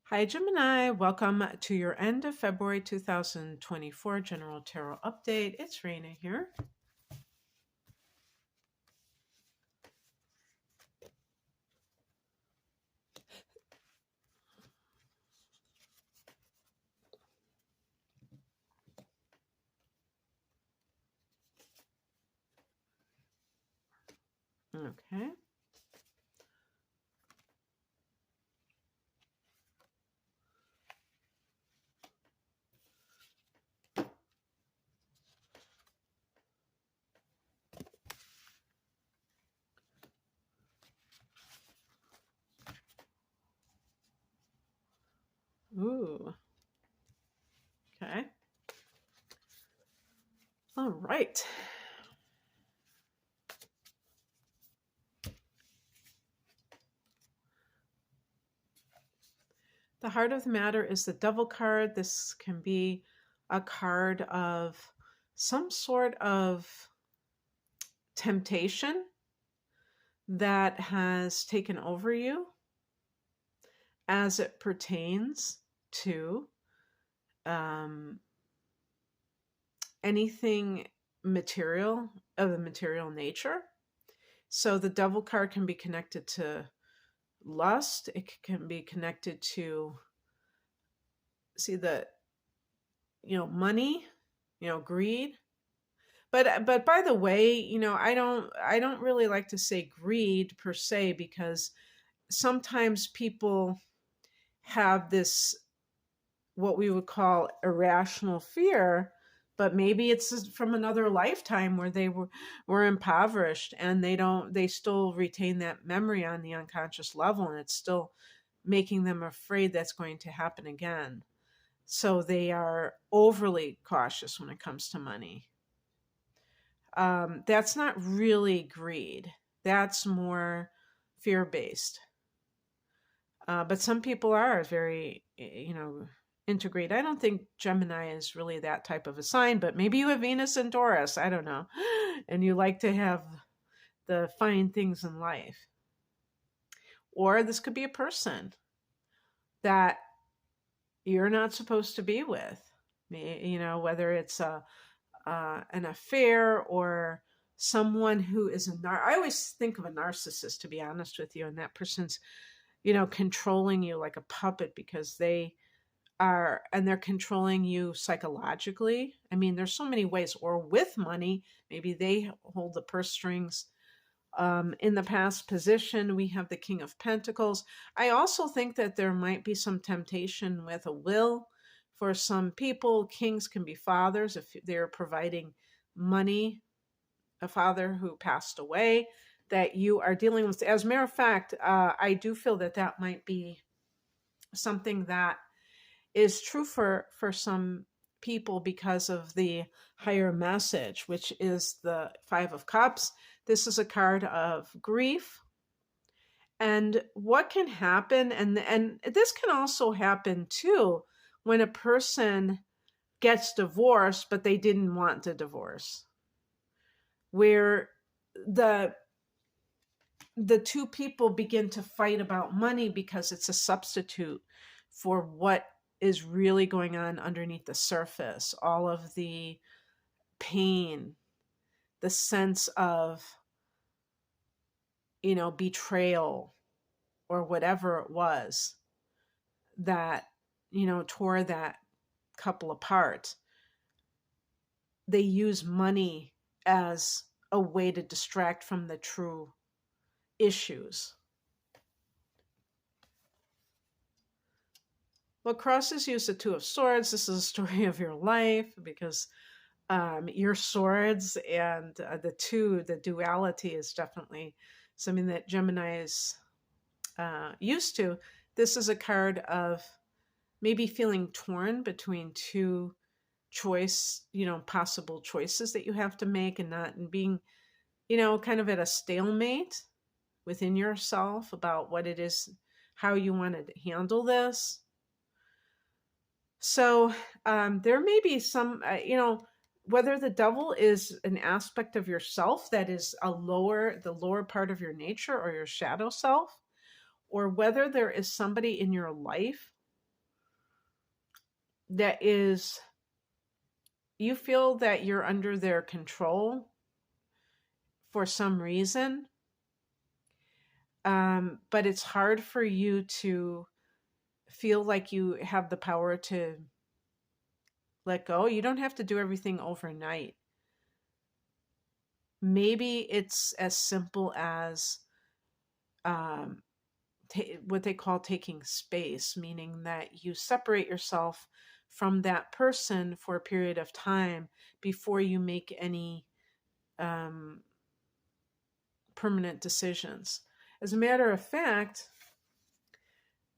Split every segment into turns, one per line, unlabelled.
Hi, Gemini. Welcome to your end of February 2024 General Tarot Update. It's Raina here. Okay. Ooh. Okay. All right. The heart of the matter is the Devil card. This can be a card of some sort of temptation that has taken over you as it pertains to um, anything material of the material nature. So the Devil card can be connected to lust. It can be connected to money, greed. But by the way, I don't really like to say greed per se, because sometimes people have this what we would call irrational fear, but maybe it's from another lifetime where they were impoverished, and they still retain that memory on the unconscious level, and it's still making them afraid that's going to happen again. So they are overly cautious when it comes to money. That's not really greed. That's more fear based. But some people are very, integrate. I don't think Gemini is really that type of a sign, but maybe you have Venus and Taurus. I don't know. And you like to have the fine things in life. Or this could be a person that you're not supposed to be with. Whether it's an affair or someone who is I always think of a narcissist, to be honest with you, and that person's, controlling you like a puppet, because they're controlling you psychologically. I mean, there's so many ways. Or with money, maybe they hold the purse strings. In the past position, we have the King of Pentacles. I also think that there might be some temptation with a will. For some people, kings can be fathers if they're providing money, a father who passed away that you are dealing with. As a matter of fact, I do feel that that might be something that is true for some people because of the higher message, which is the Five of Cups. This is a card of grief. And what can happen, and this can also happen too, when a person gets divorced, but they didn't want the divorce, where the the two people begin to fight about money because it's a substitute for what is really going on underneath the surface. All of the pain, the sense of, betrayal, or whatever it was that, tore that couple apart. They use money as a way to distract from the true issues. What crosses you is the Two of Swords. This is a story of your life, because your swords and the duality is definitely something that Gemini is used to. This is a card of maybe feeling torn between two possible choices that you have to make, and being, kind of at a stalemate within yourself about what it is, how you want to handle this. So there may be some, whether the devil is an aspect of yourself that is the lower part of your nature, or your shadow self, or whether there is somebody in your life that is, you feel that you're under their control for some reason, but it's hard for you to feel like you have the power to let go. You don't have to do everything overnight. Maybe it's as simple as um, what they call taking space, meaning that you separate yourself from that person for a period of time before you make any um, permanent decisions. As a matter of fact,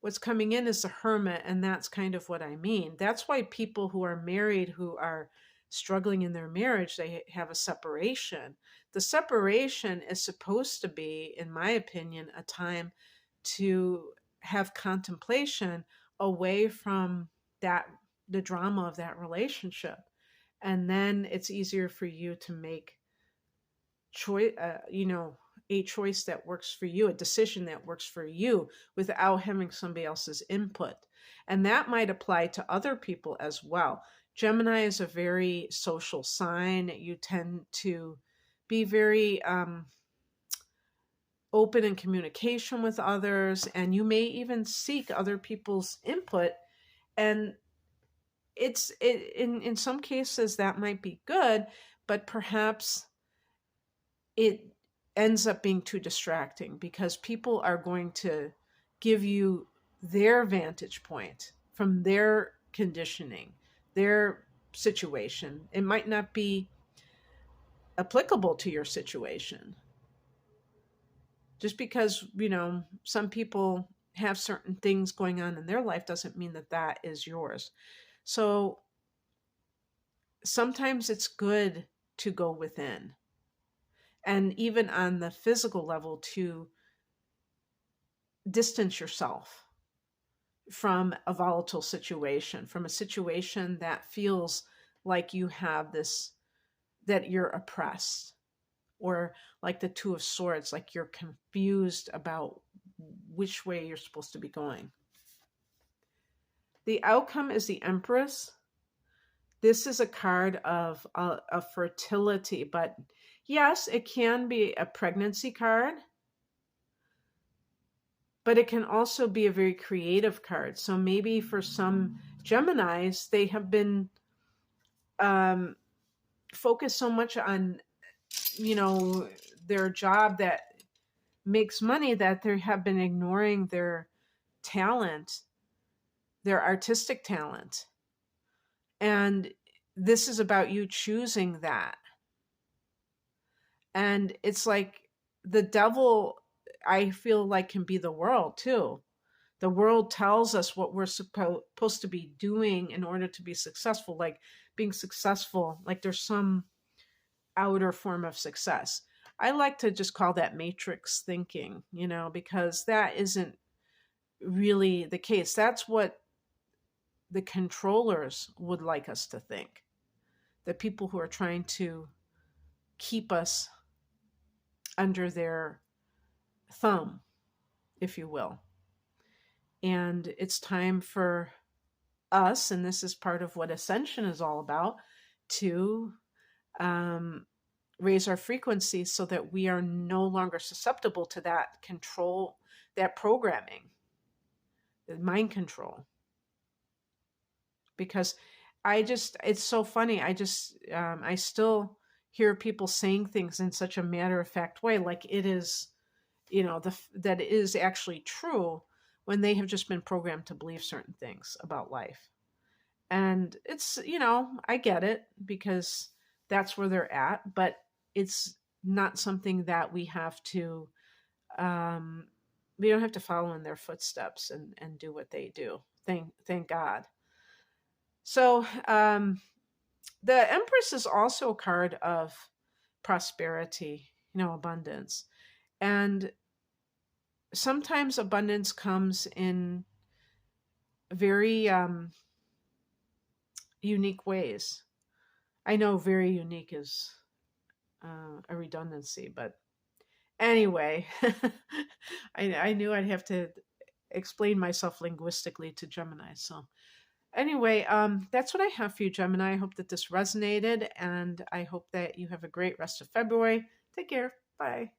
what's coming in is the hermit, and that's kind of what I mean. That's why people who are married, who are struggling in their marriage, they have a separation. The separation is supposed to be, in my opinion, a time to have contemplation away from that, the drama of that relationship. And then it's easier for you to make choice, a choice that works for you, a decision that works for you without having somebody else's input. And that might apply to other people as well. Gemini is a very social sign. You tend to be very open in communication with others, and you may even seek other people's input. And in some cases that might be good, but perhaps it ends up being too distracting because people are going to give you their vantage point from their conditioning, their situation. It might not be applicable to your situation. Just because, some people have certain things going on in their life doesn't mean that that is yours. So sometimes it's good to go within, and even on the physical level, to distance yourself from a volatile situation, from a situation that feels like you have this, that you're oppressed, or like the Two of Swords, like you're confused about which way you're supposed to be going. The outcome is the Empress. This is a card of a fertility, but yes, it can be a pregnancy card, but it can also be a very creative card. So maybe for some Geminis, they have been focused so much on, their job that makes money, that they have been ignoring their talent, their artistic talent. And this is about you choosing that. And it's like the devil, I feel like, can be the world too. The world tells us what we're supposed to be doing in order to be successful, like being successful, like there's some outer form of success. I like to just call that matrix thinking, because that isn't really the case. That's what the controllers would like us to think. The people who are trying to keep us under their thumb, if you will. And it's time for us, and this is part of what ascension is all about, to raise our frequency so that we are no longer susceptible to that control, that programming, the mind control. Because it's so funny. I still hear people saying things in such a matter of fact way, like it is, that it is actually true, when they have just been programmed to believe certain things about life. And it's, I get it, because that's where they're at, but it's not something that we have to, we don't have to follow in their footsteps and do what they do. Thank God. So the Empress is also a card of prosperity, abundance. And sometimes abundance comes in very unique ways. I know very unique is a redundancy, but anyway, I knew I'd have to explain myself linguistically to Gemini. So Anyway, that's what I have for you, Gemini. I hope that this resonated, and I hope that you have a great rest of February. Take care. Bye.